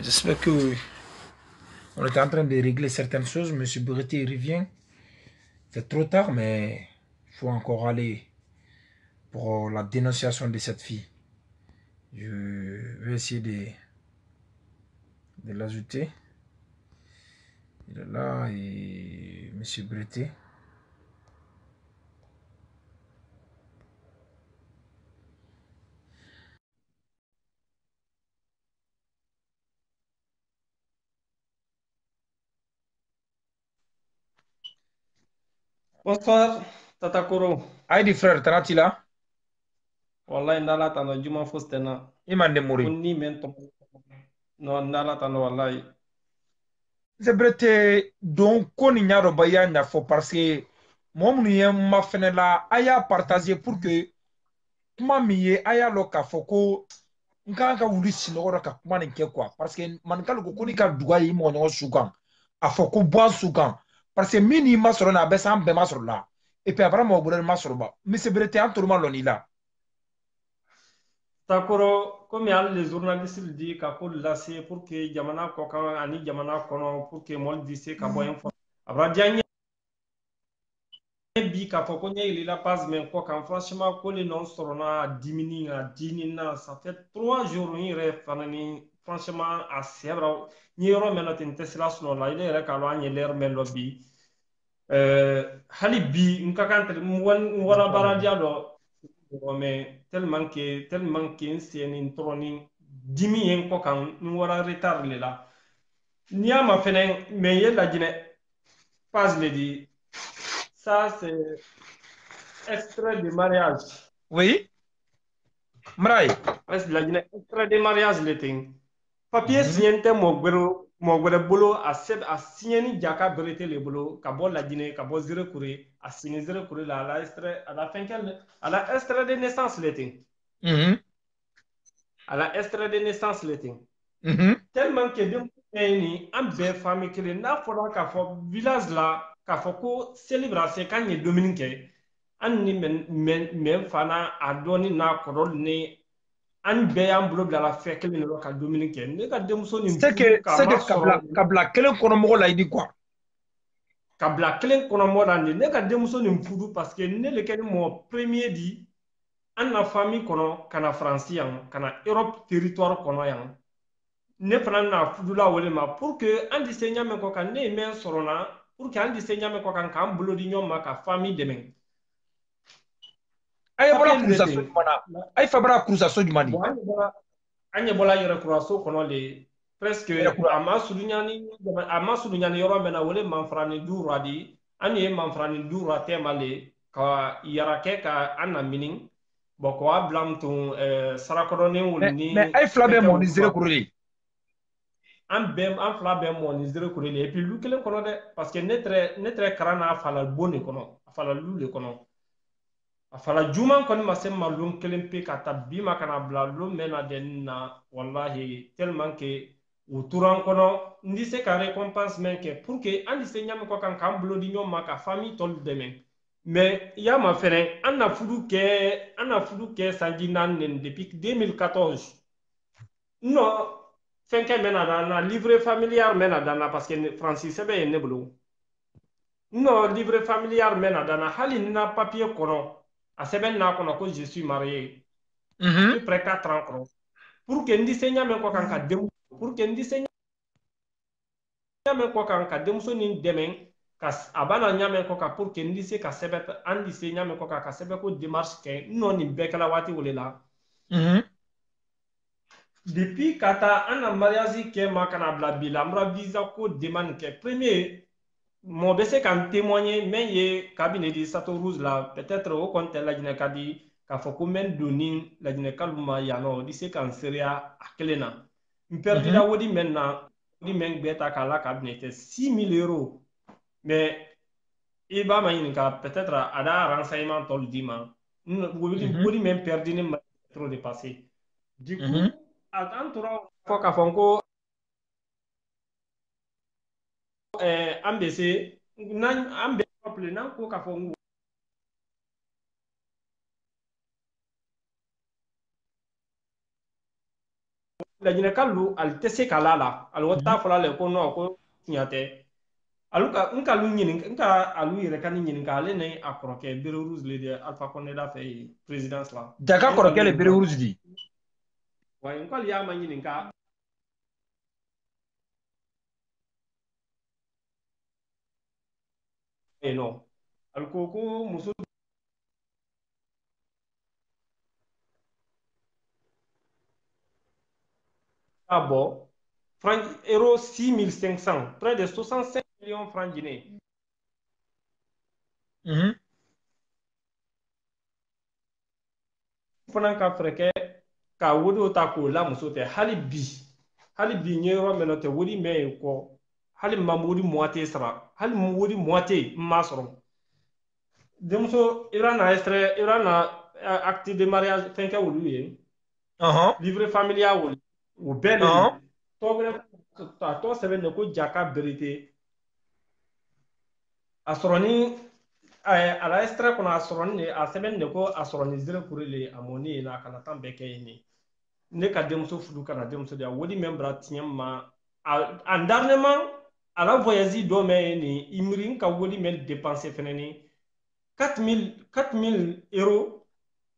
J'espère que on est en train de régler certaines choses. Monsieur Breté revient. C'est trop tard, mais il faut encore aller pour la dénonciation de cette fille. Je vais essayer de l'ajouter. Il est là et Monsieur Breté. Bonsoir, Tata Koro. Aïdi frère, t'en là? Wallahi ndala tano juma fostena. Il m'a démoré. Kunni mento. No ndala tano wallahi. C'est Breté, donc, qu'on y a robaya fo parce que moi, mon ma fenêtre là, aya partagé pour que kuma min ye a y'a lɔn k'a fɔ ko n ka kan ka wuli sinɔgɔ la ka kuma nin kɛ quoi parce que maninkalu ko n'i ka duga y'i mɔgɔɲɔgɔn su kan a fɔ ko bɔ an su kan parce que min n'i ma sɔrɔ la a bɛ se an bɛɛ ma sɔrɔ la et puis a fɔra mɔgɔ wɛrɛ ma sɔrɔ ba misibere tɛ an toro ma lɔn la. Tata Koro, comme al les journalistes le dit ka pour lasser pour que jamana ko kan ani jamana kono pour que mol dise ka bo info. Abra bi k'a fɔ ko ɲɛ yɛlɛla page min kɔ kan franchement ko le nɔ sɔrɔ na dimini a dini na ça fait 3 jours n yɛrɛ fana ni franchement a sɛbra n ye yɔrɔ mɛn dɔ ten n tɛ sira sunɔ la ile yɛrɛ k'a lɔn an ye lɛr mɛn dɔ bi hali bi n ka kan n wara baaradiya dɔ mais tellement que n sen ni n tɔrɔ ni dimi ye n kɔ kan n wara retard le la n'i y'a ma fɛnɛ mais n ye lajinɛ page le di ça c'est extrait de mariage. Oui, Maraï. Lajinɛ extrait de mariage le ten papier Mhm. signé tɛ mɔgɔ wɛrɛ bolo a signé ni jaka berete le bolo ka bɔ lajinɛ ka bɔ zere kure a signé zere kure la a la fɛn kɛ a la extrait de naissance le ten Mhm. a la extrait de naissance le ten Mhm. tellement que den ni an bɛɛ famille kelen n'a fɔra k'a fɔ village la k'a fɔ ko célébration k'an ye dumuni kɛ an ni mɛ fana a dɔɔni n'a kɔrɔ ni an bɛɛ y'an bolo bila la fɛn kelen de la ka dumuni kɛ ne ka denmuso nin furu k'a C'est ma que sɔrɔ kabla kelen kɔnɔ mɔgɔ la i di quoi. ka bila kelen kɔnɔ la de ne ka denmuso nin furu parce que ne le kɛ ni mɔgɔ premier di an na famille kɔnɔ ka na faransi yan ka na europe territoire kɔnɔ yan ne fana na fudula wele ma pour que an ti se ɲamɛ kɔ kan ne ye mɛn sɔrɔ na pour que an ti se ɲamɛ kɔ kan k'an bolo di ɲɔgɔn ma ka famille dɛmɛ A ye bɔra papier le kurusa so ten jumɛn na a ye fa bara kurusa so jumɛn di bon an ɲɛ bɔla yɛrɛkuraso kɔnɔ le yɛrɛ presque kura a ma suruɲani yɔrɔ min na wele manfarani duura di an ye manfarani duura tema le ka yara kɛ ka an na mini bon ko a bila n tun sarakɔrɔnin mais a ni ye fila bɛɛ fɛnkɛ mɔni wulu zere ma kuru de. an fila bɛɛ mɔ ni zere kure le et puis lu kelen kɔnɔ dɛ parce que ne tɛrɛ karan n'a fala bon de kɔnɔ a fala lu de kɔnɔ a fala juman kɔni ma se ma lon kelen pe ka ta bi ma kana bila lon mɛn na den na wallahi tellement que u tora an kɔnɔ n tɛ se ka récompense min kɛ pour que an tɛ se ɲami kɔ kan k'an bolo di ɲɔgɔn ma ka famille tɔlu dɛmɛ mais i y'a ma fɛnɛ an na fudu kɛ sanji naani nen depuis 2014 non fɛnkɛ mɛn na dan na livre familiar mɛn na dan na parce que faransi sɛbɛn ye ne bolo non livre familiar mɛn na dan na hali na papier kɔnɔ a sɛbɛn n'a kɔnɔ ko je suis marié à Mhm. peu près 4 ans kɔnɔ pour que n di se ɲamɛ kɔ kan ka denmuso pour que n di se ɲamɛ kɔ kan ka denmuso nin dɛmɛ ka a b'a na ɲamɛ kɔ kan pour que n di se ka sɛbɛn an di se ɲamɛ kɔ kan ka sɛbɛn ko démarche kɛ n nɔ nin bɛɛ kɛla waati wele la Mhm. depuis ka taa an na mariage kɛ ma kana bila bi la n bɔra visa ko demande kɛ premier mɔgɔ bɛ se ka n témoigner min ye kabini di sato rouge la peut-être o kɔni tɛ lajinɛ ka di k'a fɔ ko n bɛ n don ni lajinɛkalu ma yan nɔ o di se ka n seereya a kelen na n Mhm. perdira wodi mɛn na wodi mɛn gbɛ ta k'a la kabini tɛ 6000 euros mais i b'a ma ɲininka peut-être a da renseignement tɔlu di ma Mhm. wodi mɛn perdi ni ma trop de passé du Mhm. coup an tora fɔ k'a fɔ ko an bɛ se an bɛ couple n'an ko k'a fɔ la jina kalu al tese kalala al wata fala le ko no ko nyate aluka nka lu nyinin nka alu yere kan nyinin ka ale ne akroke biro rouge le de alpha konde da fe présidence la Jaka nka kɔrɔkɛ lu le bere nyinin rouge di. wa nka ya ma nyinin ka no al ko ko muso abo franc euro 6500 près de 65 millions francs guinéens fana ka freke ka wodo ta ko la muso te hali bi nye yɔrɔ mɛnɛ tɛ wodi mɛ ye kɔ hali ma wodi moite sara hali wodi moite ma sɔrɔ denmuso ira na acte de mariage fɛn kɛ wolu ye livre familial wolu o bɛɛ le tɔ wɛrɛ a tɔ sɛbɛn de ko jaka berete a sɔrɔ ni a la extrait kɔnɔ a sɔrɔ ni a sɛbɛn de ko a sɔrɔ ni zere kurele a mɔni ye na a kana tan bɛɛ kɛ ye ne ne ka denmuso fudu kana denmuso de wodi men bra tiɲɛ ma en dernièrement à la voyage dɔ mɛ ni imiri ka wodi men dépenser fɛnɛ ni 4000 euros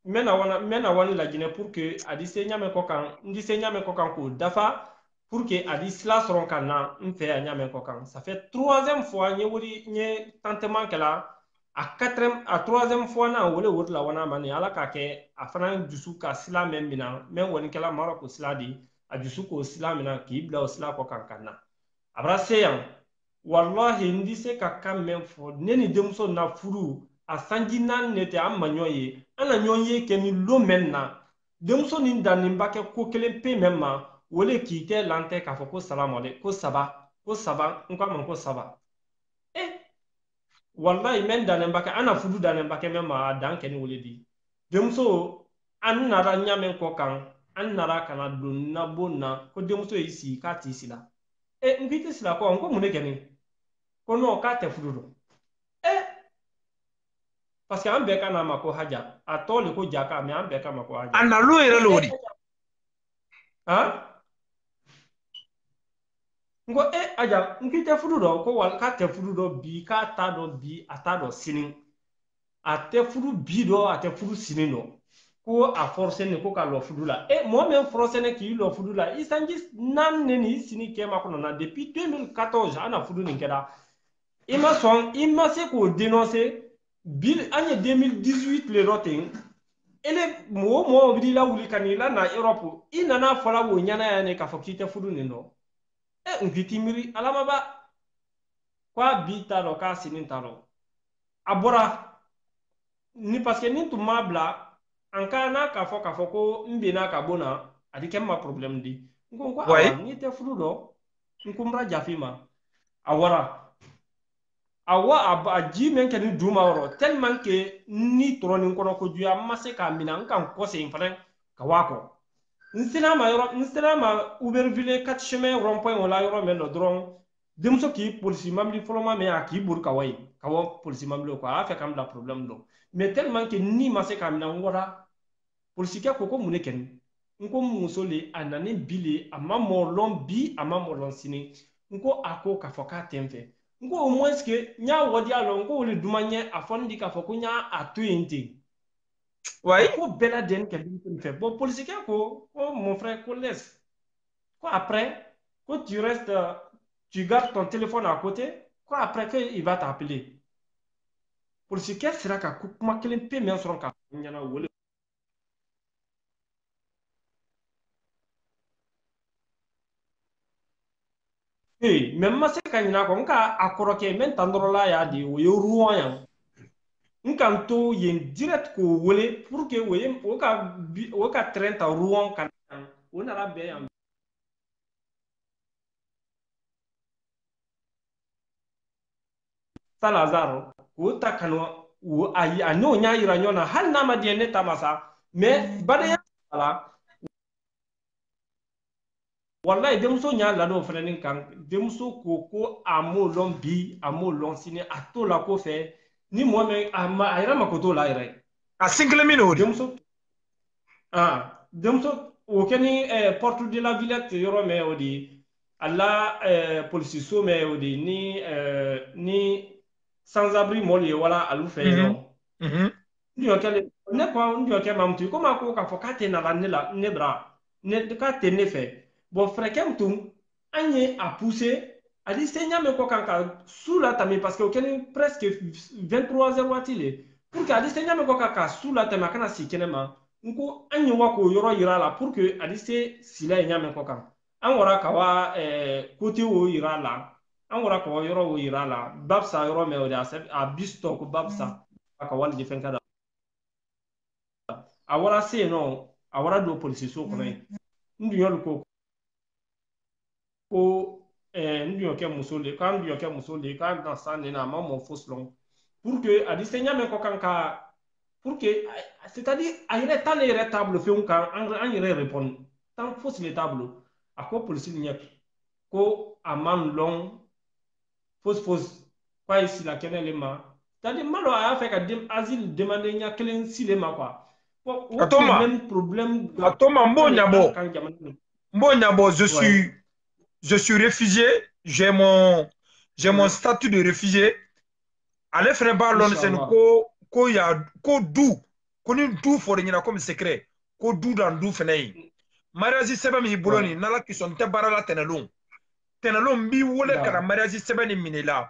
mena wani lajinɛ pour que a di se ɲamɛ kɔ kan n di se ɲamɛ kɔ kan k'o dafa pour que a di sila sɔrɔ ka na n fɛ a ɲamɛ kɔ kan ça fait 3e fois n ye tentement kɛla a 3e fois na wole wori la wana mani ala k'a kɛ a fana dusu ka sila mɛn mina mɛn wɔnikɛla mara ko sila di a dusu k'o sila mina k'i bila o sila kɔ kan ka na a bara se yan wallahi n di se ka kan mɛn fɔ ne ni denmuso na furu a sanji naani ne tɛ an ma ɲɔgɔn ye an na ɲɔgɔn ye kɛ ni lon mɛn na denmuso nin dannen ba kɛ ko kelen pe mɛn ma wole k'i tɛ lan tɛ k'a fɔ ko salamale ko saba n k'a ma ko saba wallahi men dannen ba kɛ an na fudu dannen ba kɛ mɛn ma a dan kɛ ni wole di denmuso an nara ɲamɛ kɔ kan an nara kana don nabo na ko denmuso y'i sigi k'a t'i sila n k'i tɛ sila kɔ n ko mun de kɛ nin ko non k'a tɛ fudu dɔn parce que an bɛɛ ka n'a ma ko haja a tɔ le ko jaka mais an bɛɛ ka ma ko haja a nalo yɛrɛ lo di n ko aja n k'i tɛ fudu dɔn ko wala k'a tɛ fudu dɔn bi k'a t'a dɔn bi a t'a dɔn sini a tɛ fudu bi dɔn a tɛ fudu sini dɔn ko a forcé ne ko ka lɔ fudu la mɔgɔ min forcé ne k'i lɔ fudu la i sanji naani ne ni i sini kɛ ma kɔnɔ na depuis 2014 an na fudu nin kɛra i ma sɔn i ma se k'o dénoncer bi an ye 2018 le dɔ ten ele mɔgɔ b'i la wuli ka n'i la na Europe i nana fɔla k'o ɲɛnaya ne k'a fɔ k'i tɛ fudu nin dɔn n k'i t'i miiri ala ma ba k'a bi t'a dɔn k'a sini t'a dɔn a bɔra ni parce que ni tun m'a bila an ka n'a k'a fɔ ko n benna ka bɔ na a di kɛ ma problème di n ko awa n'i tɛ fudu dɔn n ko n b'a jafi ma a wara a ji min kɛ ni duma yɔrɔ tellement que ni tɔrɔ nin kɔnɔ kojuya n ma se k'a minɛ n kan kɔ segin fana ka bɔ a kɔ n sera a ma Aubervilliers 4 chemin rond-point o la yɔrɔ min dɔ dɔrɔn denmuso k'i polisi mabili fɔlɔma min a k'i bori ka bɔ polisi mabili kɔ a y'a fɛ ka n bila problème dɔn mais tellement que ni ma se k'a minɛ n wɔra polisikɛ ko mun de kɛ nin n ko muso le a nani bi le a ma mɔ lɔn bi a ma mɔ lɔn sini n ko a ko k'a fɔ k'a tɛ n fɛ n ko au moins que n y'a wadiya lɔ n ko wuli duman ɲɛ a fɔ n di k'a fɔ ko n y'a to yen ten ko bɛɛ lajɛlen kɛ denmisɛnnin fɛ bon polisikɛ ko mon frère ko laisse ko après ko tu restes tu gardes ton téléphone à côté ko après que il va t'appeler polisikɛ sera ka kuma kelen pe min sɔrɔ ka ɲɛna wele mais n ma se ka ɲinɛ a kɔ n ka a kɔrɔkɛ n bɛ tan dɔrɔn la y'a de o ye Rouen yan n ka n to yen direct k'o wele pour que o ka train ta Rouen ka na o nana bɛn yan Salazar k'o ta ka na a n'o y'a yira ɲɔgɔn na hali n'a ma diɲɛ ne ta ma sa mais badenya la wallahi denmuso y'a ladon fɛnɛ nin kan denmuso ko a m'o lɔn bi a m'o lɔn sini a t'o la ko fɛ ni mɔgɔ min a yɛrɛ mako t'o la yɛrɛ a sin kelen min o de denmuso aucun porte de la Villette yoro me odi alla police so me odi ni sans abri moli wala alu fe no ndi okele ne ko ndi okele mamtu ko ma ko ka fo ka te na la ne bra ne ka te ne fe bo frekem tum anye a pousser a dit seigneur me ko kan ka sous la tami parce que aucun presque 23h watile pour que a dit seigneur me ko ka sous la tami kana si kenema nko anyi wako yoro yira la pour que a dit se sila nyame ko kan an wara ka wa côté wo yira la an wara ko yoro wo yira la babsa yoro me o da a bisto ko babsa ka wal di fenka da a wara se no a wara do police so ko nay ndu yol ko ndu yoke musole kan ndu yoke musole kan dans ça na maman foslon pour que a dit seigneur me ko kan ka pour que c'est-à-dire a yɛrɛ tan ne yɛrɛ taabolo fɛnw kan an yɛrɛ répondre tan fosi le taabolo a ko polisi ɲɛ ko a man lɔn fosi ko a ye sila kɛnɛ le ma c'est-à-dire ma dɔn a y'a fɛ ka asile demander ɲɛ kelen si le ma quoi bon o problème Atoma Mbonyabo, je suis réfugié, j'ai mon statut de réfugié. Allez faire ballon c'est ko ya ko du ko ni du fo de nyina comme secret ko du dan du fenay mariage seba mi boloni nala ki son te barala tenelon bi wole kana mariage seba ni minela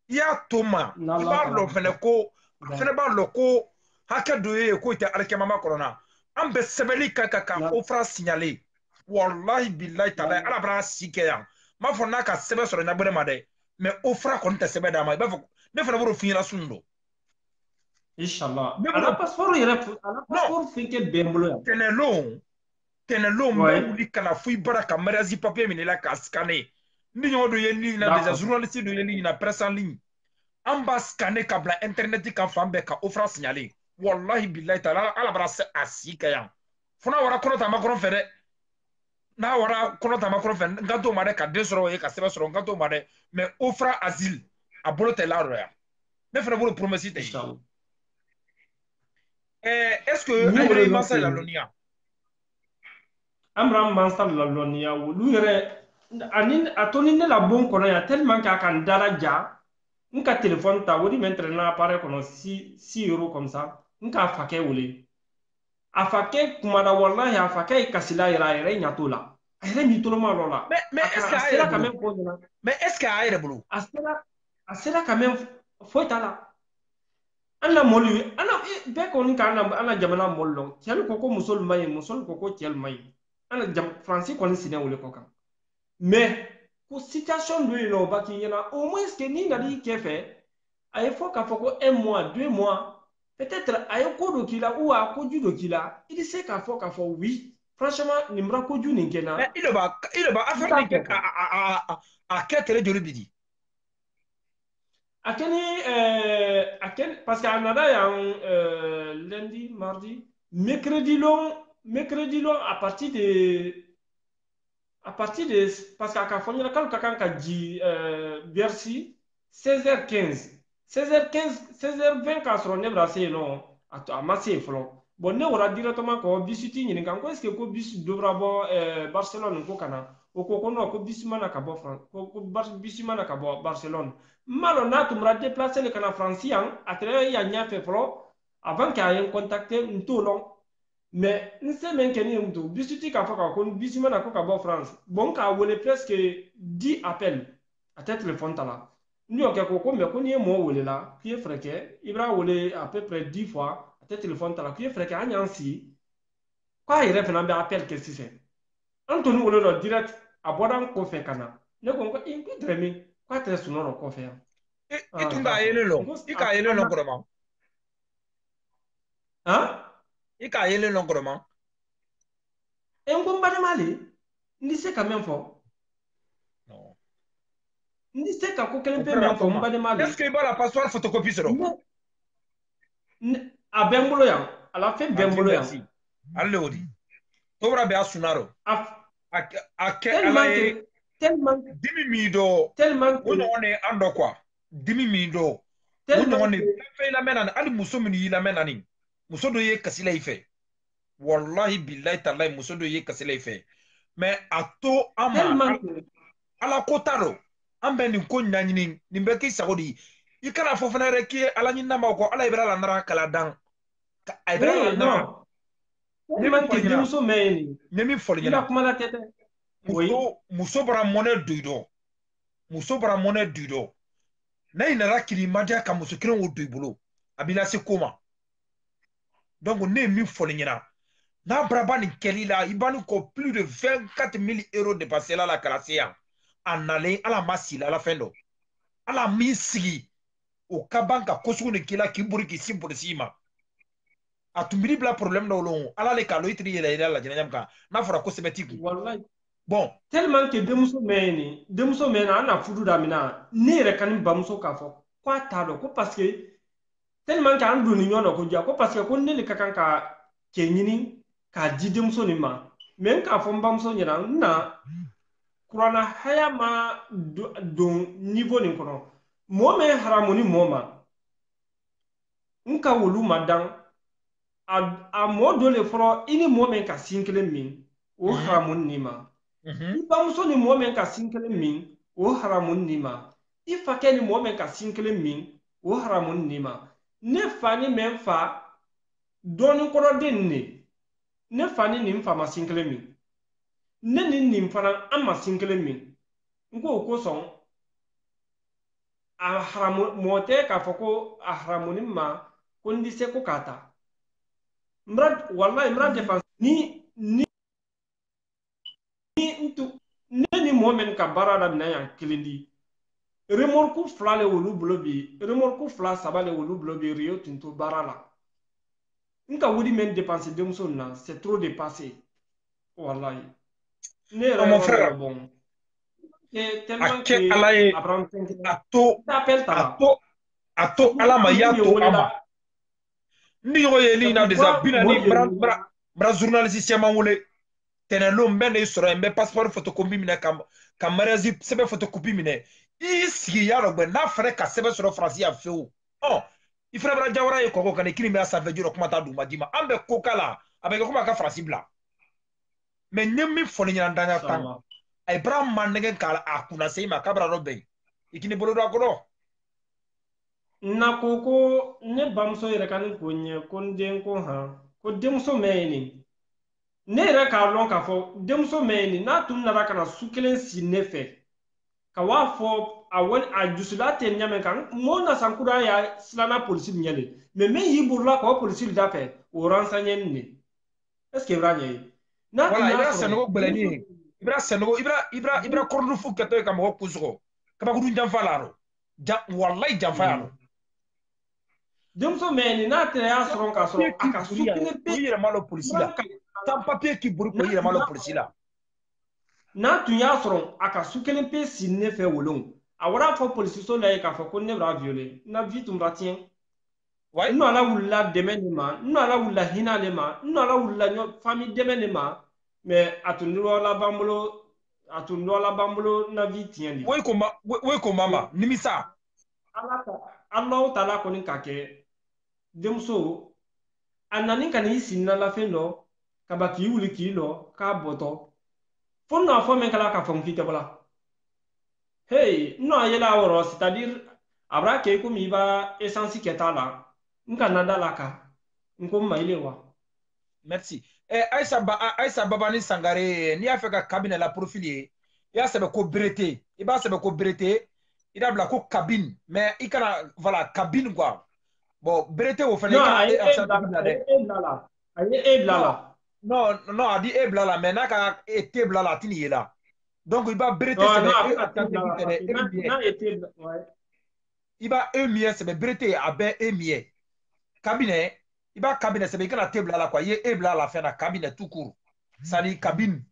ya toma ba lo fene ko fene ba lo ko haka do ye ko te alkema ma corona am be sebeli kaka ofra signaler wallahi billahi taala ala bra sikeya ma fo naka sebe so na bere made mais ofra ko te sebe da ma ba fo ne fana boro finira sundo Inshallah. Ala passeport finke bembolo ya. Tenelon ba wuli kana fui bara ka mariage papier minela ka scanner. Ni nyodo ye ni na des journalistes do ye ni na presse en ligne. Amba scanner ka bla internet ka fambe ka offre signaler. Wallahi billahi taala ala bara asika ya. Fona wara kono ta makron fere. Na wara kono ta makron fere ngato mare ka desoro ye ka sebe soro ngato mare mais offre asile a bolo te la roya. Me fere bolo promesse te. Est-ce que Aïe Mansa la Lonia Amram Mansa la Lonia ou l'ouire atoni ne la bon kono ya tellement qu'à kan daraja nka téléphone ta wodi mettre na appareil kono 6 euros comme ça nka fake wole afake kumada wallahi afake kasila ira nyato la ire mi to ma lola mais est-ce que Aïe bolo asela quand même faut tala ana molu ana be ko ni kana ana jamana mollo tial ko ko musol ko tial may ana jam français ko ni sine wole ko kan mais ko situation de no baki yana au moins que ni nadi kefe ay faut ka foko 1 mois 2 mois peut-être ay ko do kila ou a ko judo kila il sait ka fo oui franchement nimra ko ju ni kena mais il va affaire ni a quel de bidi Akeni, parce qu'à Nada, il y a lundi, mardi, mercredi long, à partir de, parce qu'à Californie, quand quelqu'un a dit Bercy, 16h15, 16h20, quand on est brassé, non, à Massé, bon, nous, on a directement qu'on bisuti, il y a est-ce que bus devra avoir Barcelone ou Cana, ou qu'on a ko bisumana ka bo France, ko bisumana ka bo Barcelone. Malo na tumra déplacer le Cana francien, à travers ya nya fait avant qu'il y ait contacté un tout long. Mais nous savons même que nous bisuti ka faka ko bisumana ko ka bo France. Bon ka wole presque 10 appels à tête téléphone là. Nous on ko mais ko ni mo wole là, qui est fréquent, Ibra wole à peu près 10 fois à tête téléphone là, qui est fréquent anyansi. Quoi il refait un appel qu'est-ce que c'est? Anthony wole direct a bodan ko fe kana. Ne ko ko in ku dremi, quoi très sonore ko fe. Et tunga yele long. Ika yele long vraiment. Hein? Ika yele long vraiment. Et on combat de Mali. Ni c'est quand même fort. Non. Ni c'est quand quelqu'un peut même fort combat de Mali. Est-ce qu'il va la passeport photocopie sur l'eau? À Bembolo ya. À la fin Bembolo ya. Allez odi. Tobra be asunaro. Tellement dimi mido tellement wono one ando kwa dimi mido wono one fe la menani ali muso min yi la menani muso do ye kasila ife wallahi billahi tallahi muso dɔ ye kasila i fɛ mais a to an ma tellement que ala ko t'a rɔ an bɛ nin ko ɲaɲini nin bɛ k'i sago de ye i kana fɔ fana yɛrɛ k'i ye ala ɲinina ma kɔ ala i bɛra la nara kala dan a i bɛra la oui nara non ɲɛ min tellement que fɔli ɲɛna denmuso mɛn nin ɲɛ min fɔli i ka ɲɛna kuma la tɛ dɛ oui muso bara mɔnɛ do i dɔ muso bara mɔnɛ do i dɔ n'a i nana kiri ma diya ka muso kelen o do i bolo a b'i lase ko ma donc ne ye min fɔli ɲɛna n'a baraba nin kɛli la i b'a ni kɔ plus de 24 000 euros dépensé la la kana se yan a nalen ala ma sila ala fɛn dɔ ala min sigi o ka ban ka ko sugu nin k'i la k'i bori k'i sin polisi ma a tun b'i bila problème dɔw lon ala le k'a lɔ i tiri yɛlɛ yɛlɛ la jɛnɛjɛ kan n'a fɔra ko sɛbɛ t'i kun wallahi bon tellement que denmuso mɛn nin denmuso mɛn na an na fudu daminɛ ne yɛrɛ ka ni bamuso k'a fɔ ko a t'a dɔn ko parce que tellement que an donni ɲɔgɔn na ko diya ko parce que ko ne de ka kan ka cɛ ɲini k'a di denmuso nin ma mais n k'a fɔ n bamuso ɲɛna n na kuranna haya ma don niveau nin kɔnɔ mɔgɔ min haramu ni mɔgɔ ma n ka wulu ma dan a mɔgɔ dɔ le fɔlɔ i ni mɔgɔ min ka sin kelen min o haramu nin ma i bamuso ni mɔgɔ min ka sin kelen min o haramu nin ma i fakɛ ni mɔgɔ min ka sin kelen min o haramu nin ma ne fa ni mɛ n fa dɔɔni kɔnɔ den ne ne fa ni nin fa ma sin kelen min ne ni nin fana an ma sin kelen min n ko o kosɔn a haramu mɔgɔ tɛ k'a fɔ ko a haramu nin ma ko n tɛ se ko k'a ta wallahi mra défense ni ne ni mɔgɔ min ka baara daminɛ yan kelen di remorque fila le wolu bolo bi remorque fila saba le wolu bolo bi Rio tun to baara la n ka wuli min dépense denmuso nin na c'est trop dépassé wallahi ne yɛrɛ mon yɔrɔ frère la bon a tellement kɛ que ala ye Abraham a to t'appelle ta la a to ala ma i y'a to an ma ni ɲɔgɔn ye c'est ni na déjà pourquoi bi na moi ni mara journaliste cɛman wele tɛnɛnlon n bɛ ne sɔrɔ n bɛ passeport photocopie minɛ ka mariage sɛbɛn photocopie minɛ i sigi y'a dɔn gbɛ n'a fɛnɛ ka sɛbɛn sɔrɔ faransi yan fewu ɔ i fɛnɛ bɛra jawara ye kɔkɔ kan kiri bɛ a sanfɛ jɔ kuma t'a duguma d'i ma an bɛ ko k'a la a bɛ kɛ komi a ka faransi bila mais n ye min fɔli ɲɛna daɲa tan a ye bara ma nɛgɛ k'a kunna se i ma k'a bara dɔ bɛn i k'i ni bolo don a kɔrɔ na ko ne bamuso yɛrɛ ka ni ko ɲɛ ko n den ko han ko denmuso mɛn nin ne yɛrɛ k'a lɔn k'a fɔ denmuso mɛn nin n'a tun nana ka na su kelen si ne fɛ ka waa fɔ a jusula tɛ ɲamɛ kan mɔɔ na sankura ya silana polisi ɲɛ le mais min y'i burula k'o polisi da fɛ o renseigné nin de est ce que i b'a ɲɛ ye n'a tun wala i y'a bɛra sɔrɔ sɛnɛgo gbɛlɛni ye i bɛra sɛnɛgo i bɛra kɔrɔdufu kɛtɔ ye ka mɔgɔ kun sɔgɔ kabakuru janfa la rɔ walayi janfa ya rɔ denmuso mɛn nin n'a tɛ y'a sɔrɔ k'a sɔrɔ a ka su kelen ko i yɛlɛma lɔ polisi la sans papier k'i bori ko i yɛlɛma lɔ polisi la n'a tun y'a sɔrɔ a ka su kelen pe si ne fɛ wolon a wara fɔ polisiso la ye k'a fɔ ko ne b'a violé na vie tun b'a tiɲɛ n nɔ ala wulila dɛmɛ nin ma n nɔ ala wulila hinɛ ale ma n nɔ ala wulila famille dɛmɛ nin ma mais a tun dɔla b'an bolo na vie tiɲɛ de wo ko mama nimisa ala taala kɔni ka kɛ denmuso a nani ka n'i sigi la fɛn dɔ ka ba k'i wuli k'i lɔ k'a bɔtɔ fo n'a fɔ min kɛla k'a fɔ n k'i tɛ bɔla hey n nɔ yɛlɛ a wɔrɔ c'est à dire a b'a kɛ komi i b'a essence kɛ t'a la n ka na da la kan n ko n ma ile wa merci Aïssa Babani Sangare n'i y'a fɛ ka cabinet la profil ye i y'a sɛbɛn ko berete i b'a sɛbɛn ko berete i b'a bila ko cabine mais i kana voilà cabine quoi bon berete o fɛnɛ i kana accent bila dɛ a ye e bila la non a di e bila la mais n'a ka te bila la a tɛn'i ye la donc i b'a berete sɛbɛn e accent tɛ dɛ e miɛ i b'a e miɛ sɛbɛn berete a bɛ e miɛ cabinet i b'a cabinet sɛbɛn i kana te bila la quoi i ye e bila la fɛn na cabinet tout court c'est à dire cabine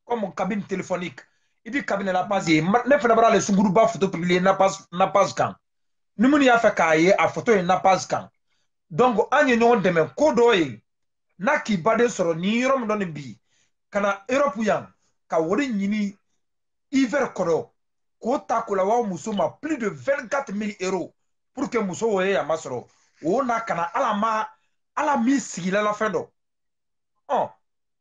comme cabine téléphonique i bi cabinet la page ye ne fana b'a le sunguruba photo publier na page kan ni minnu y'a fɛ k'a ye a photo ye na page kan donc an ye ɲɔgɔn dɛmɛ ko dɔ ye n'a k'i baden sɔrɔ ni yɔrɔ min dɔ nin bi ka na Europe yan ka wari ɲini hiver kɔnɔ k'o ta k'o la wa muso ma plus de 24 000 euros pour que muso o ye a ma sɔrɔ o n'a kana ala min sigila la fɛn dɔ ɔn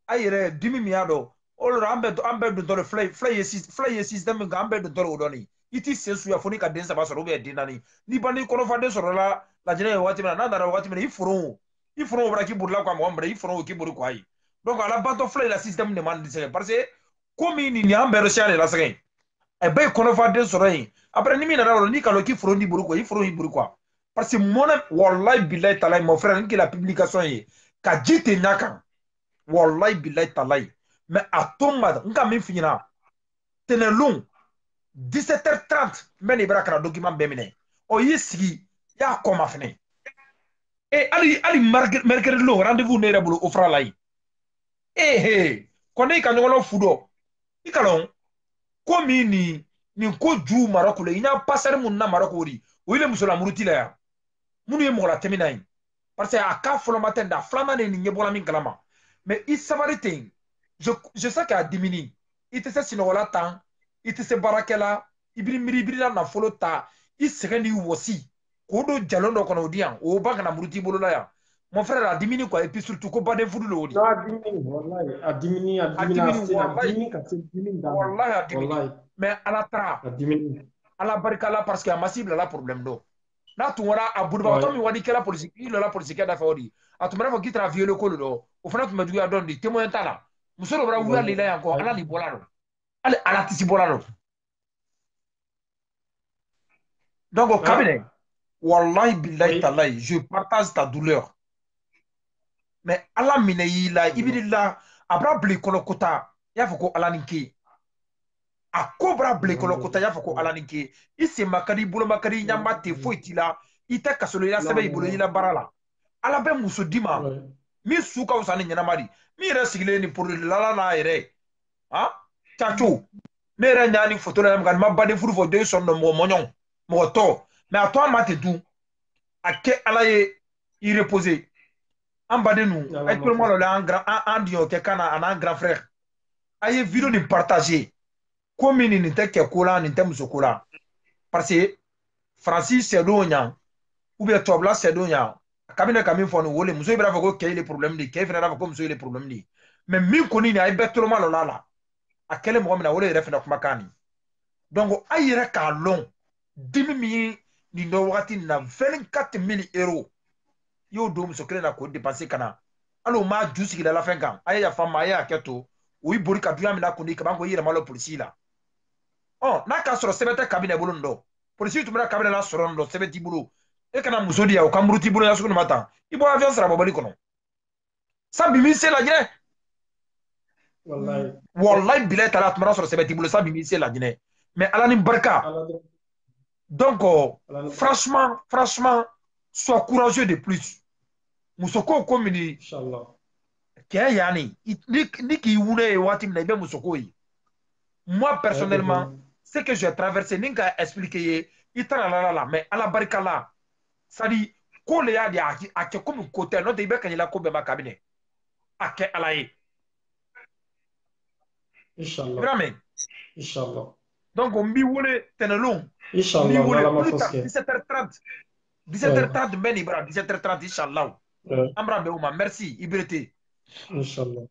a yɛrɛ dimi min y'a dɔn o de la an bɛɛ dontɔ de fila ye système min kan an bɛɛ dontɔ de o dɔnni i t'i sen suya fo n'i ka den 3 sɔrɔ den 4 n'i ba n'i kɔnɔfaden sɔrɔ la lajɛnɛ ye waati min na n'a nana waati min na i foron o bara k'i burula kwa mɔgɔ min bɛrɛ i foron o k'i bori kwa ye donc ala batɔ fila la système de man dɛsɛ parce que ko min nin an bɛɛ siya de la sɛgɛn ɛ bɛɛ ye kɔnɔfaden sɔrɔ yen après ni min nana o ni kalo k'i foron n'i bori quoi i foron i bori quoi parce que mɔnɛ wallahi billahi talahi mon frère ni la publication ye ka ji tɛ ɲa kan wallahi billahi talahi mais a to ma n ka min f'i ɲɛna tɛnɛlon 17h30 n bɛ nin bara kana document bɛɛ minɛ ɔ y'i sigi i y'a kɔma fɛnɛ hali mercredi lo rendez-vous ne yɛrɛ bolo o fara la yen kɔni ka ɲɔgɔn fu dɔ i kalon ko min nin ko ju Maroc la i n'a passer mun na Maroc ori o ile musola muruti la ya munu ye mɔgɔ la tɛmɛna yen parce que a ka fɔlɔ ma tɛ da filanan de nin ɲɛbɔla min kalama mais i sabari ten je sais k'a dimini i tɛ se sinɔgɔla tan i tɛ se baarakɛla i b'i miiri i b'i la nafolo ta i sɛgɛn n'i wɔsi k'o don jalon dɔ kɔnɔ o di yan o ba kana muruti i bolo la yan mon frère a dimini quoi et puis surtout ko baden fudu lo di non a dimini wallahi a dimini ka se dimini da wallahi a dimini wallahi mais ala tara a dimini ala barika la parce que a ma si bila la problème do n'a tun wara a burubagatɔ min wadi kɛla polisi i lɔla polisikɛ da fɛ o di a tun bɛna fɔ k'i taara viole ko de dɔ o fana tun bɛ juguya dɔn di témoin t'a la muso dɔ bɔra wuya lila yan kɔ ala ni bɔla dɔ hali ala tisi bɔla dɔ donc kabinɛ wallahi billahi talahi je partage ta douleur mais ala minɛ y'i la i b'i la a b'a bila i kɔnɔ kota i y'a fɔ ko ala ni ke a ko b'a bila i kɔnɔ kota i y'a fɔ ko ala ni ke i sen ma ka di i bolo ma ka di i ɲamba tɛ foyi t'i la i tɛ kasolo i la sɛbɛn i bolo i la baara la ala bɛ muso di ma min su ka fisa ni ɲɛnama di min yɛrɛ sigilen ni porolala n'a yɛrɛ caco ne yɛrɛ ɲa ni foto la ka nin ma baden furu fɔ den sɔn dɔ mɔgɔ mɔɲɔn mɔgɔ tɔ mais a to an ma tɛ dun a kɛ ala ye i reposer an baden nu a ye tuloma dɔ la an diɲɛ kɛ kan na a n'an grand frère a ye video nin partager ko min nin tɛ kɛ ko la nin tɛ muso ko la parce que faransi sɛdon ɲa ou bien tɔbila sɛdon ɲa kabinɛ ka min fɔ nin wole muso b'a fɔ ko cɛ ye problème de cɛ fana b'a fɔ ko muso ye problème de mais min kɔni nin a ye bɛɛ toloma dɔ la a kɛlen mɔgɔ min na o de yɛrɛ fana kumakan nin donc a yɛrɛ k'a lɔn dimi min ye nin dɔ wagati nin na 24 000 euros i y'o don muso kelen na k'o dépenser ka na hali o ma ju sigila la fɛn kan a ye yafa ma a ye hakɛ to o y'i boli ka duya min na kundi kaban ko i yɛlɛma la polisi la n'a k'a sɔrɔ sɛbɛn tɛ kabinɛ bolo nin dɔ polisi tun bɛna kabinɛ la sɔrɔ nin dɔ sɛbɛn t'i bolo e kana muso di yan o ka muru t'i bolo ya sugu nin ma tan i bɔ avion sara bɔbali kɔnɔ sa bi min se lajɛ wallahi bilahi taala a tun bɛna sɔrɔ sɛbɛn t'i bolo sa bi min se lajɛ mais ala ni barika donc franchement sois courageux de plus muso ko min ni cɛ yanni ni k'i wuli ye waati min na i bɛ muso ko ye moi personnellement ce que j'ai traversé ni ka expliquer ye i tana la mais ala barika la sadi ko le y'a di a kɛ komi ko tɛ n'o tɛ i bɛ kaɲila ko bɛɛ ma kabinɛ a kɛ ala ye vraiment inshallah donc n b'i wele tɛnɛlon n inshallah b'i wele plus tard 17h30 n bɛ nin bara 17h30 inshallah an bɛna bɛn o ma merci i berete inshallah